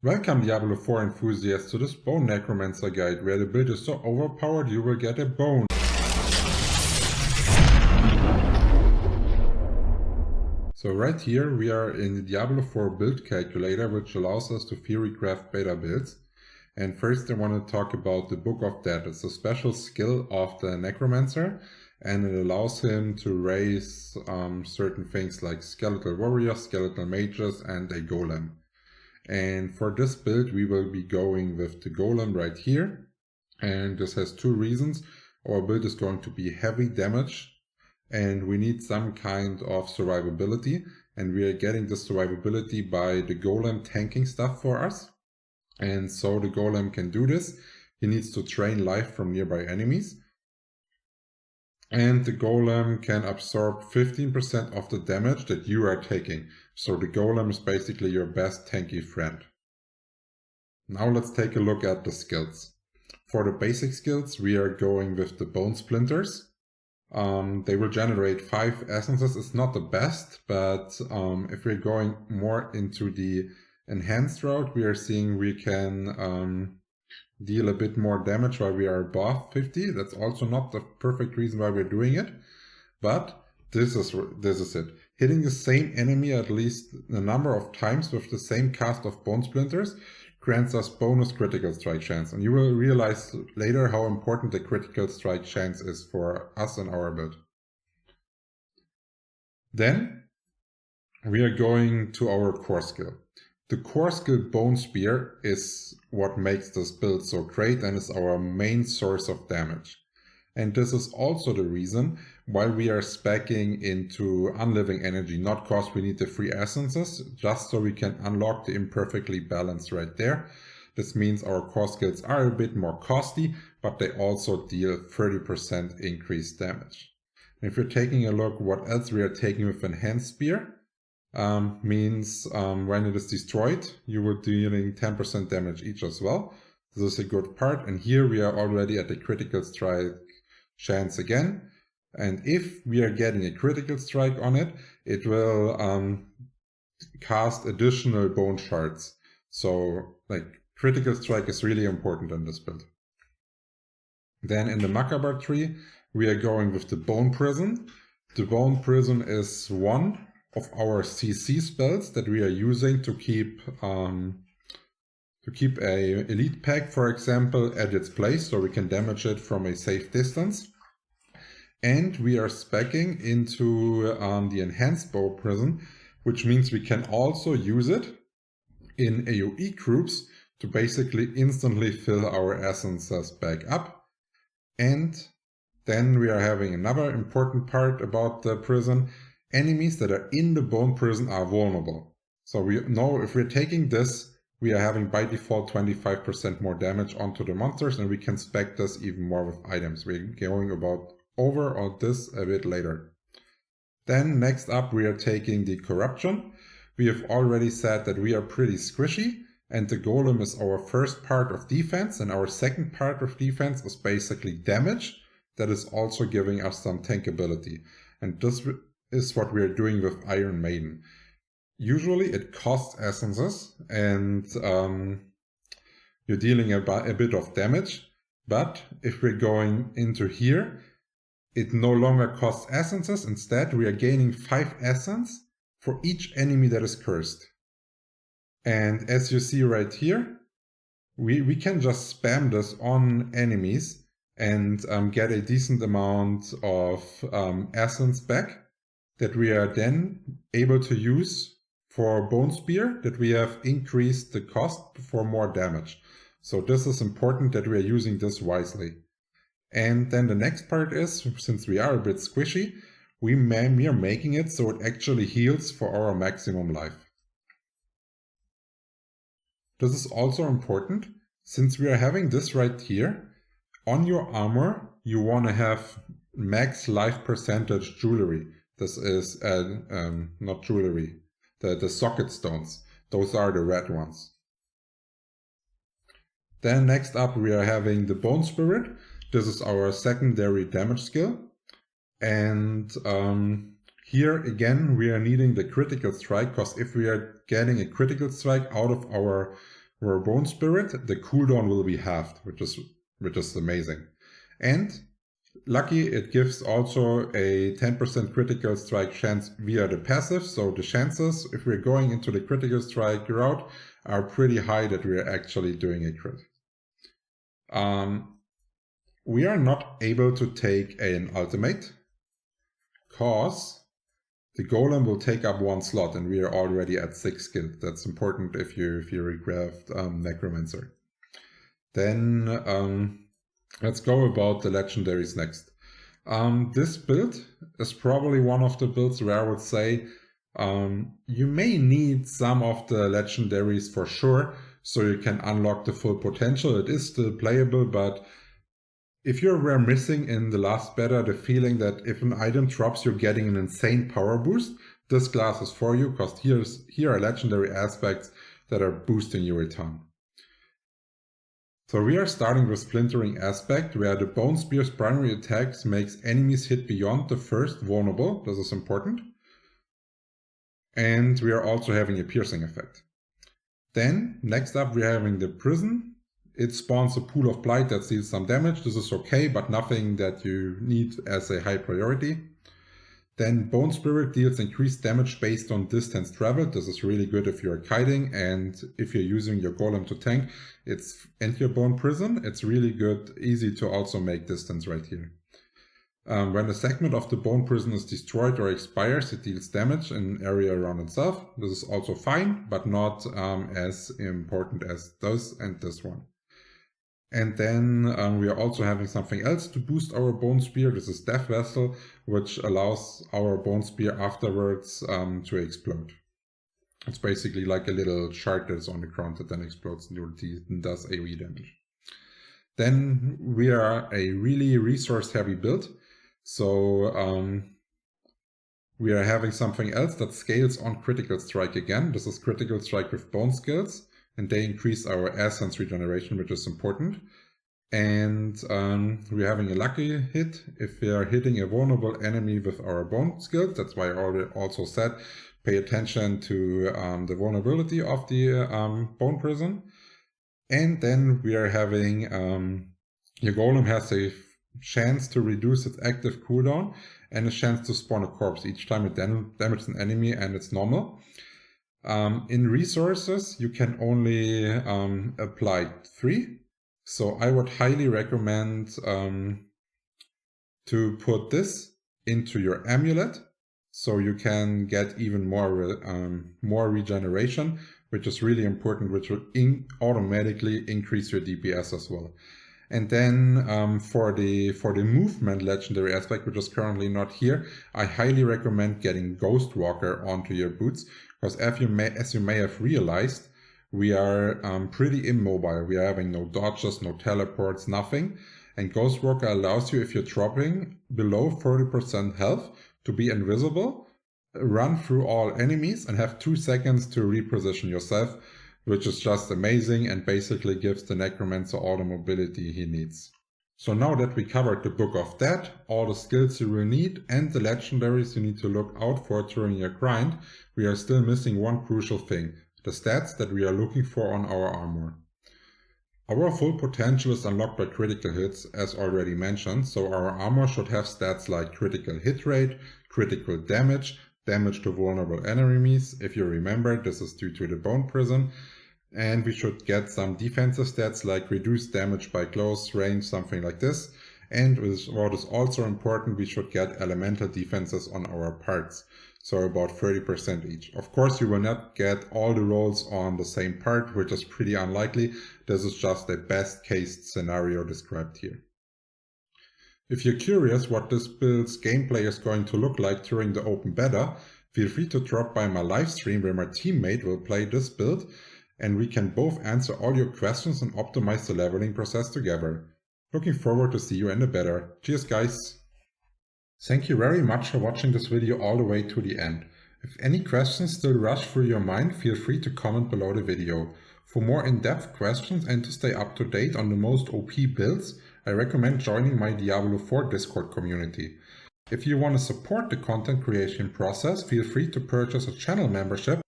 Welcome Diablo 4 enthusiasts to this Bone Necromancer guide, where the build is so overpowered you will get a bone. So right here we are in the Diablo 4 build calculator, which allows us to theorycraft beta builds. And first I want to talk about the Book of Death. It's a special skill of the Necromancer, and it allows him to raise certain things like skeletal warriors, skeletal mages, and a golem. And for this build we will be going with the golem right here, and this has two reasons. Our build is going to be heavy damage and we need some kind of survivability, and we are getting the survivability by the golem tanking stuff for us. And so the golem can do this. He needs to drain life from nearby enemies, and the golem can absorb 15% of the damage that you are taking. So the golem is basically your best tanky friend. Now let's take a look at the skills. For the basic skills we are going with the bone splinters. They will generate 5 essences. It's not the best, but if we're going more into the enhanced route, we are seeing we can deal a bit more damage while we are above 50. That's also not the perfect reason why we're doing it, but this is it. Hitting the same enemy at least a number of times with the same cast of bone splinters grants us bonus critical strike chance, and you will realize later how important the critical strike chance is for us in our build. Then we are going to our core skill. The core skill Bone Spear is what makes this build so great and is our main source of damage. And this is also the reason why we are speccing into unliving energy, not because we need the free essences, just so we can unlock the imperfectly balanced right there. This means our core skills are a bit more costly, but they also deal 30% increased damage. And if you're taking a look what else we are taking with Enhanced Spear, means when it is destroyed, you will dealing 10% damage each as well. This is a good part, and here we are already at the critical strike chance again. And if we are getting a critical strike on it, it will cast additional bone shards. So like critical strike is really important in this build. Then in the Macabre tree, we are going with the Bone Prison. The Bone Prison is one of our CC spells that we are using to keep a elite pack, for example, at its place, so we can damage it from a safe distance. And we are speccing into the enhanced bow prison, which means we can also use it in AoE groups to basically instantly fill our essences back up. And then we are having another important part about the prison. Enemies that are in the bone prison are vulnerable. So we know if we're taking this, we are having by default 25% more damage onto the monsters, and we can spec this even more with items. We're going over all this a bit later. Then next up we are taking the Corruption. We have already said that we are pretty squishy, and the golem is our first part of defense, and our second part of defense is basically damage that is also giving us some tankability. And this is what we are doing with Iron Maiden. Usually it costs essences and you're dealing a bit of damage, but if we're going into here, it no longer costs essences. Instead, we are gaining 5 essence for each enemy that is cursed. And as you see right here, we can just spam this on enemies and get a decent amount of essence back that we are then able to use for Bone Spear, that we have increased the cost for more damage. So this is important that we are using this wisely. And then the next part is, since we are a bit squishy, we are making it so it actually heals for our maximum life. This is also important, since we are having this right here. On your armor, you want to have max life percentage jewelry. This is not jewelry, the socket stones. Those are the red ones. Then next up we are having the Bone Spirit. This is our secondary damage skill. And here again we are needing the critical strike, because if we are getting a critical strike out of our for Bone Spirit, the cooldown will be halved, which is amazing. And lucky, it gives also a 10% critical strike chance via the passive, so the chances, if we're going into the critical strike route, are pretty high that we're actually doing a crit. We are not able to take an ultimate, cause the golem will take up 1 slot and we are already at 6 skill. That's important if you recraft Necromancer. Then let's go about the legendaries next. This build is probably one of the builds where I would say you may need some of the legendaries for sure, so you can unlock the full potential. It is still playable, but if you were missing in the last beta the feeling that if an item drops you're getting an insane power boost, this class is for you, because here are legendary aspects that are boosting you a ton. So we are starting with Splintering Aspect, where the Bone Spear's primary attacks makes enemies hit beyond the first vulnerable. This is important. And we are also having a piercing effect. Then, next up, we're having the Prison. It spawns a pool of blight that deals some damage. This is okay, but nothing that you need as a high priority. Then Bone Spirit deals increased damage based on distance traveled. This is really good if you're kiting and if you're using your golem to tank. And your Bone Prison, it's really good, easy to also make distance right here. When a segment of the Bone Prison is destroyed or expires, it deals damage in an area around itself. This is also fine, but not as important as this and this one. And then we are also having something else to boost our Bone Spear. This is Death Vessel, which allows our Bone Spear afterwards to explode. It's basically like a little shard that's on the ground that then explodes in your teeth and does AoE damage. Then we are a really resource-heavy build. So we are having something else that scales on Critical Strike again. This is Critical Strike with Bone Skills, and they increase our essence regeneration, which is important. And we're having a lucky hit if we are hitting a vulnerable enemy with our Bone Skills. That's why I already also said pay attention to the vulnerability of the Bone Prison. And then we are having your golem has a chance to reduce its active cooldown and a chance to spawn a corpse each time it damages an enemy, and it's normal. In resources, you can only apply 3. So I would highly recommend to put this into your amulet so you can get even more regeneration, which is really important, which will automatically increase your DPS as well. And then for the movement legendary aspect, which is currently not here, I highly recommend getting Ghost Walker onto your boots, because as you may have realized, we are pretty immobile. We are having no dodges, no teleports, nothing. And Ghost Walker allows you, if you're dropping below 40% health, to be invisible, run through all enemies, and have 2 seconds to reposition yourself, which is just amazing and basically gives the Necromancer all the mobility he needs. So now that we covered the Book of Dead, all the skills you will need, and the legendaries you need to look out for during your grind, we are still missing one crucial thing: the stats that we are looking for on our armor. Our full potential is unlocked by critical hits, as already mentioned, so our armor should have stats like critical hit rate, critical damage, damage to vulnerable enemies. If you remember, this is due to the Bone Prison. And we should get some defensive stats like reduced damage by close range, something like this. And what is also important, we should get elemental defenses on our parts, so about 30% each. Of course, you will not get all the rolls on the same part, which is pretty unlikely. This is just a best case scenario described here. If you're curious what this build's gameplay is going to look like during the open beta, feel free to drop by my live stream where my teammate will play this build, and we can both answer all your questions and optimize the leveling process together. Looking forward to see you in the beta. Cheers guys! Thank you very much for watching this video all the way to the end. If any questions still rush through your mind, feel free to comment below the video. For more in-depth questions and to stay up to date on the most OP builds, I recommend joining my Diablo 4 Discord community. If you want to support the content creation process, feel free to purchase a channel membership